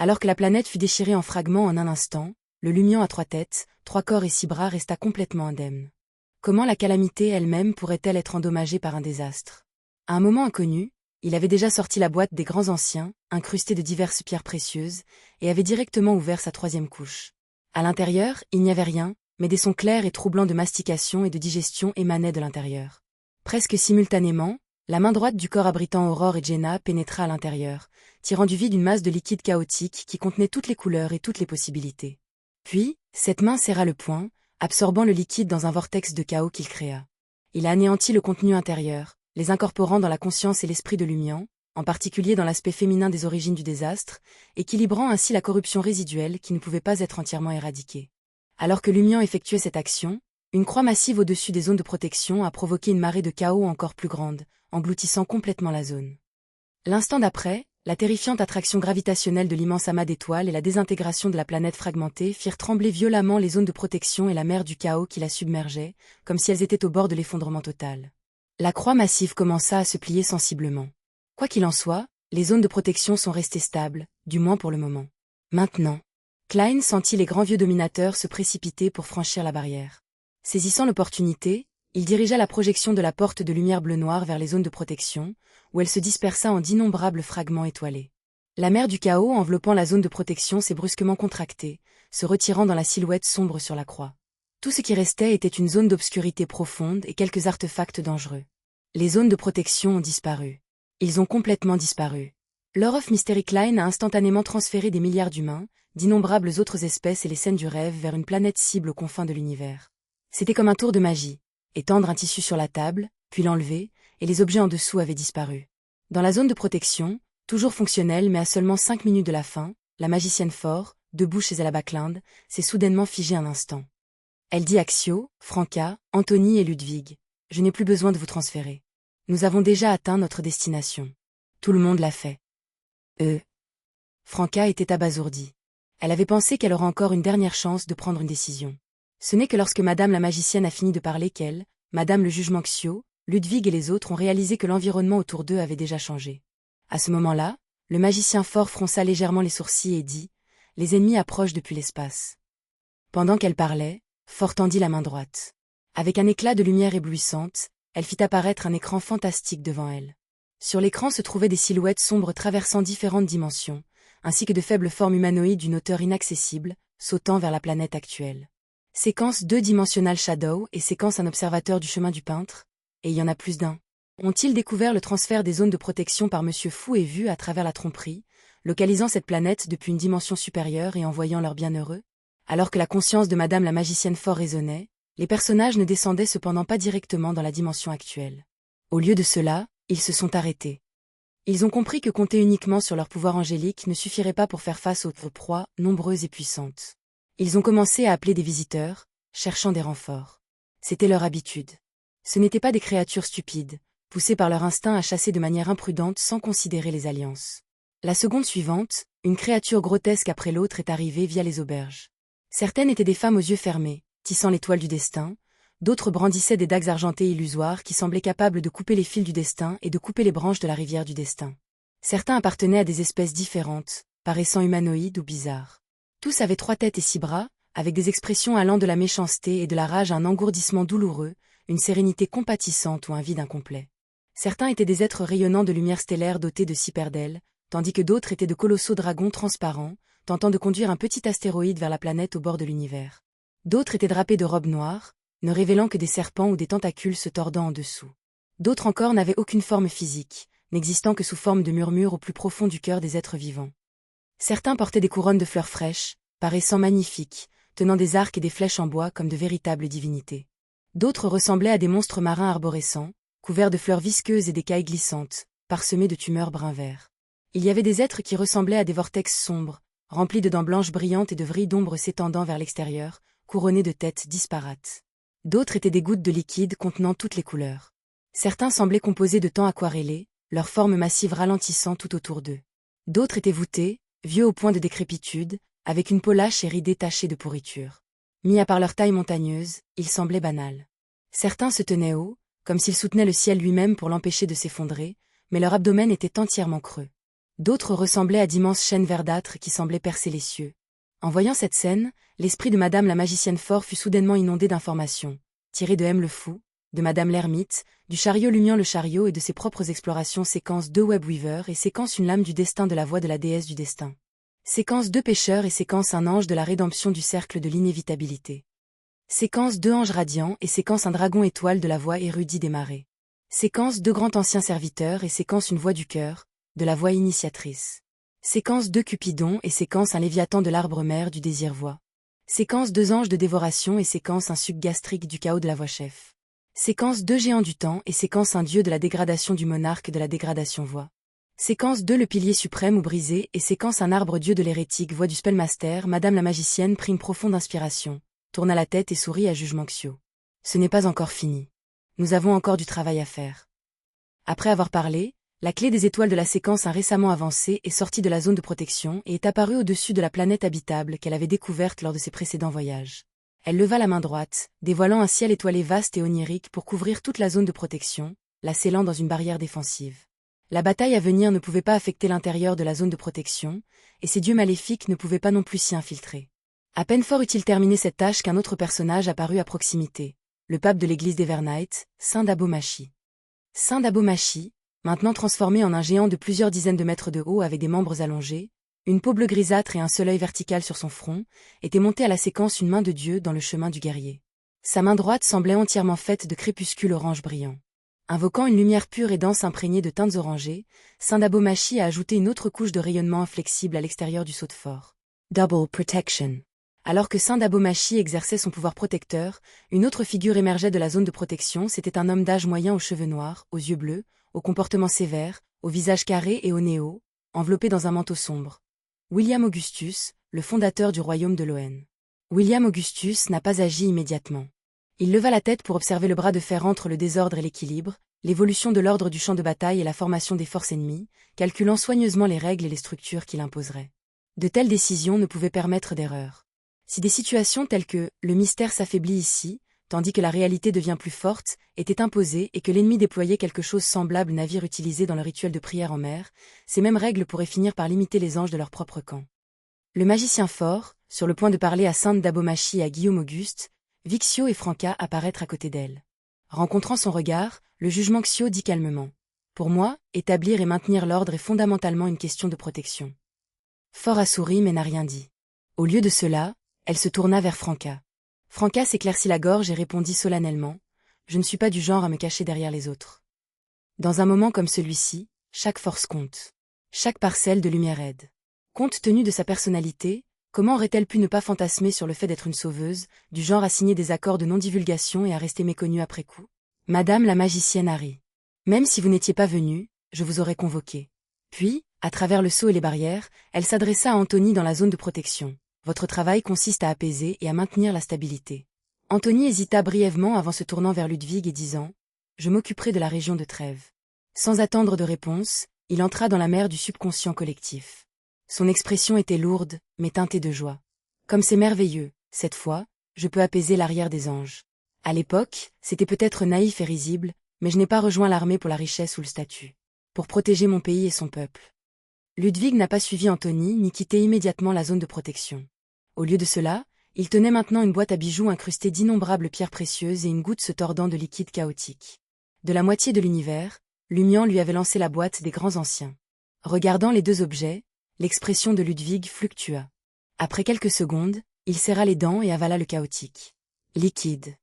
Alors que la planète fut déchirée en fragments en un instant, le Lumion à 3 têtes, 3 corps et 6 bras resta complètement indemne. Comment la calamité elle-même pourrait-elle être endommagée par un désastre? À un moment inconnu, il avait déjà sorti la boîte des grands anciens, incrustée de diverses pierres précieuses, et avait directement ouvert sa 3e couche. À l'intérieur, il n'y avait rien, mais des sons clairs et troublants de mastication et de digestion émanaient de l'intérieur. Presque simultanément, la main droite du corps abritant Aurore et Jenna pénétra à l'intérieur, tirant du vide une masse de liquide chaotique qui contenait toutes les couleurs et toutes les possibilités. Puis, cette main serra le poing, absorbant le liquide dans un vortex de chaos qu'il créa. Il a anéanti le contenu intérieur, les incorporant dans la conscience et l'esprit de Lumion, en particulier dans l'aspect féminin des origines du désastre, équilibrant ainsi la corruption résiduelle qui ne pouvait pas être entièrement éradiquée. Alors que Lumion effectuait cette action, une croix massive au-dessus des zones de protection a provoqué une marée de chaos encore plus grande, engloutissant complètement la zone. L'instant d'après, la terrifiante attraction gravitationnelle de l'immense amas d'étoiles et la désintégration de la planète fragmentée firent trembler violemment les zones de protection et la mer du chaos qui la submergeait, comme si elles étaient au bord de l'effondrement total. La croix massive commença à se plier sensiblement. Quoi qu'il en soit, les zones de protection sont restées stables, du moins pour le moment. Maintenant, Klein sentit les grands vieux dominateurs se précipiter pour franchir la barrière. Saisissant l'opportunité, il dirigea la projection de la porte de lumière bleu-noir vers les zones de protection, où elle se dispersa en d'innombrables fragments étoilés. La mer du chaos enveloppant la zone de protection s'est brusquement contractée, se retirant dans la silhouette sombre sur la croix. Tout ce qui restait était une zone d'obscurité profonde et quelques artefacts dangereux. Les zones de protection ont disparu. Ils ont complètement disparu. Lord of Mystery Klein a instantanément transféré des milliards d'humains, d'innombrables autres espèces et les scènes du rêve vers une planète cible aux confins de l'univers. C'était comme un tour de magie. Étendre un tissu sur la table, puis l'enlever, et les objets en dessous avaient disparu. Dans la zone de protection, toujours fonctionnelle mais à seulement 5 minutes de la fin, la magicienne Fort, debout chez elle à Backlund, s'est soudainement figée un instant. Elle dit Axio, Franca, Anthony et Ludwig. Je n'ai plus besoin de vous transférer. Nous avons déjà atteint notre destination. Tout le monde l'a fait. Franca était abasourdie. Elle avait pensé qu'elle aurait encore une dernière chance de prendre une décision. Ce n'est que lorsque Madame la magicienne a fini de parler qu'elle, Madame le jugement Xio, Ludwig et les autres ont réalisé que l'environnement autour d'eux avait déjà changé. À ce moment-là, le magicien Fort fronça légèrement les sourcils et dit « Les ennemis approchent depuis l'espace ». Pendant qu'elle parlait, Fort tendit la main droite. Avec un éclat de lumière éblouissante, elle fit apparaître un écran fantastique devant elle. Sur l'écran se trouvaient des silhouettes sombres traversant différentes dimensions, ainsi que de faibles formes humanoïdes d'une hauteur inaccessible, sautant vers la planète actuelle. Séquence 2-dimensionnelle Shadow et séquence un observateur du chemin du peintre, et il y en a plus d'un. Ont-ils découvert le transfert des zones de protection par Monsieur Fou et vu à travers la tromperie, localisant cette planète depuis une dimension supérieure et envoyant leur bienheureux? Alors que la conscience de Madame la magicienne Fort résonnait, les personnages ne descendaient cependant pas directement dans la dimension actuelle. Au lieu de cela, ils se sont arrêtés. Ils ont compris que compter uniquement sur leur pouvoir angélique ne suffirait pas pour faire face aux proies, nombreuses et puissantes. Ils ont commencé à appeler des visiteurs, cherchant des renforts. C'était leur habitude. Ce n'étaient pas des créatures stupides, poussées par leur instinct à chasser de manière imprudente sans considérer les alliances. La seconde suivante, une créature grotesque après l'autre est arrivée via les auberges. Certaines étaient des femmes aux yeux fermés, tissant l'étoile du destin, d'autres brandissaient des dagues argentées illusoires qui semblaient capables de couper les fils du destin et de couper les branches de la rivière du destin. Certains appartenaient à des espèces différentes, paraissant humanoïdes ou bizarres. Tous avaient 3 têtes et 6 bras, avec des expressions allant de la méchanceté et de la rage à un engourdissement douloureux, une sérénité compatissante ou un vide incomplet. Certains étaient des êtres rayonnants de lumière stellaire dotés de 6 paires d'ailes, tandis que d'autres étaient de colossaux dragons transparents, tentant de conduire un petit astéroïde vers la planète au bord de l'univers. D'autres étaient drapés de robes noires, ne révélant que des serpents ou des tentacules se tordant en dessous. D'autres encore n'avaient aucune forme physique, n'existant que sous forme de murmures au plus profond du cœur des êtres vivants. Certains portaient des couronnes de fleurs fraîches, paraissant magnifiques, tenant des arcs et des flèches en bois comme de véritables divinités. D'autres ressemblaient à des monstres marins arborescents, couverts de fleurs visqueuses et d'écailles glissantes, parsemés de tumeurs brun-vert. Il y avait des êtres qui ressemblaient à des vortex sombres, remplis de dents blanches brillantes et de vrilles d'ombre s'étendant vers l'extérieur, couronnés de têtes disparates. D'autres étaient des gouttes de liquide contenant toutes les couleurs. Certains semblaient composés de temps aquarellé, leur forme massive ralentissant tout autour d'eux. D'autres étaient voûtés, vieux au point de décrépitude, avec une peau lâche et ridée tachée de pourriture. Mis à part leur taille montagneuse, ils semblaient banals. Certains se tenaient haut, comme s'ils soutenaient le ciel lui-même pour l'empêcher de s'effondrer, mais leur abdomen était entièrement creux. D'autres ressemblaient à d'immenses chaînes verdâtres qui semblaient percer les cieux. En voyant cette scène, l'esprit de Madame la magicienne Fort fut soudainement inondé d'informations, tirées de M le Fou, de Madame l'Ermite, du chariot Lumian le chariot et de ses propres explorations séquence 2 Webweaver et séquence une lame du destin de la voix de la déesse du destin. Séquence 2 Pêcheurs et séquence un ange de la rédemption du cercle de l'inévitabilité. Séquence 2 Anges radiants et séquence un dragon étoile de la voix érudit des marées. Séquence 2 Grand ancien serviteur et séquence une voix du cœur, de la voix initiatrice. Séquence 2 Cupidon et séquence un léviathan de l'arbre mère du désir voix. Séquence 2 Anges de dévoration et séquence un suc gastrique du chaos de la voix chef. Séquence 2 Géant du temps et séquence un dieu de la dégradation du monarque de la dégradation voix. Séquence 2 Le pilier suprême ou brisé et séquence un arbre dieu de l'hérétique voix du spellmaster. Madame la magicienne prit une profonde inspiration, tourna la tête et sourit à Jugement Xio. Ce n'est pas encore fini. Nous avons encore du travail à faire. Après avoir parlé, la clé des étoiles de la séquence a récemment avancé et sorti de la zone de protection et est apparue au-dessus de la planète habitable qu'elle avait découverte lors de ses précédents voyages. Elle leva la main droite, dévoilant un ciel étoilé vaste et onirique pour couvrir toute la zone de protection, la scellant dans une barrière défensive. La bataille à venir ne pouvait pas affecter l'intérieur de la zone de protection, et ces dieux maléfiques ne pouvaient pas non plus s'y infiltrer. À peine Fort eut-il terminé cette tâche qu'un autre personnage apparut à proximité, le pape de l'église d'Evernight, Saint Dabomachi. Saint Dabomachi, maintenant transformé en un géant de plusieurs dizaines de mètres de haut avec des membres allongés, une peau bleu grisâtre et un seul œil vertical sur son front, était monté à la séquence une main de Dieu dans le chemin du guerrier. Sa main droite semblait entièrement faite de crépuscules orange brillant. Invoquant une lumière pure et dense imprégnée de teintes orangées, Saint Dabomachi a ajouté une autre couche de rayonnement inflexible à l'extérieur du sceau de fort. Double Protection. Alors que Saint Dabomachi exerçait son pouvoir protecteur, une autre figure émergeait de la zone de protection. C'était un homme d'âge moyen aux cheveux noirs, aux yeux bleus, au comportement sévère, au visage carré et au nez haut, enveloppé dans un manteau sombre. William Augustus, le fondateur du royaume de Loen. William Augustus n'a pas agi immédiatement. Il leva la tête pour observer le bras de fer entre le désordre et l'équilibre, l'évolution de l'ordre du champ de bataille et la formation des forces ennemies, calculant soigneusement les règles et les structures qu'il imposerait. De telles décisions ne pouvaient permettre d'erreur. Si des situations telles que « le mystère s'affaiblit ici », tandis que la réalité devient plus forte, étaient imposées et que l'ennemi déployait quelque chose semblable aux navires utilisés dans le rituel de prière en mer, ces mêmes règles pourraient finir par limiter les anges de leur propre camp. Le magicien Fort, sur le point de parler à Sainte Dabomachi et à Guillaume Auguste, vit Xio et Franca apparaître à côté d'elle. Rencontrant son regard, le jugement Xio dit calmement. Pour moi, établir et maintenir l'ordre est fondamentalement une question de protection. Fort a souri mais n'a rien dit. Au lieu de cela, elle se tourna vers Franca. Franca s'éclaircit la gorge et répondit solennellement. Je ne suis pas du genre à me cacher derrière les autres. Dans un moment comme celui-ci, chaque force compte. Chaque parcelle de lumière aide. Compte tenu de sa personnalité, comment aurait-elle pu ne pas fantasmer sur le fait d'être une sauveuse, du genre à signer des accords de non-divulgation et à rester méconnue après coup? Madame la magicienne Harry. Même si vous n'étiez pas venue, je vous aurais convoqué. Puis, à travers le sceau et les barrières, elle s'adressa à Anthony dans la zone de protection. Votre travail consiste à apaiser et à maintenir la stabilité. Anthony hésita brièvement avant se tournant vers Ludwig et disant « Je m'occuperai de la région de Trêve ». Sans attendre de réponse, il entra dans la mer du subconscient collectif. Son expression était lourde, mais teintée de joie. Comme c'est merveilleux, cette fois, je peux apaiser l'arrière des anges. À l'époque, c'était peut-être naïf et risible, mais je n'ai pas rejoint l'armée pour la richesse ou le statut. Pour protéger mon pays et son peuple. Ludwig n'a pas suivi Anthony ni quitté immédiatement la zone de protection. Au lieu de cela, il tenait maintenant une boîte à bijoux incrustée d'innombrables pierres précieuses et une goutte se tordant de liquide chaotique. De la moitié de l'univers, Lumian lui avait lancé la boîte des grands anciens. Regardant les deux objets, l'expression de Ludwig fluctua. Après quelques secondes, il serra les dents et avala le chaotique. Liquide.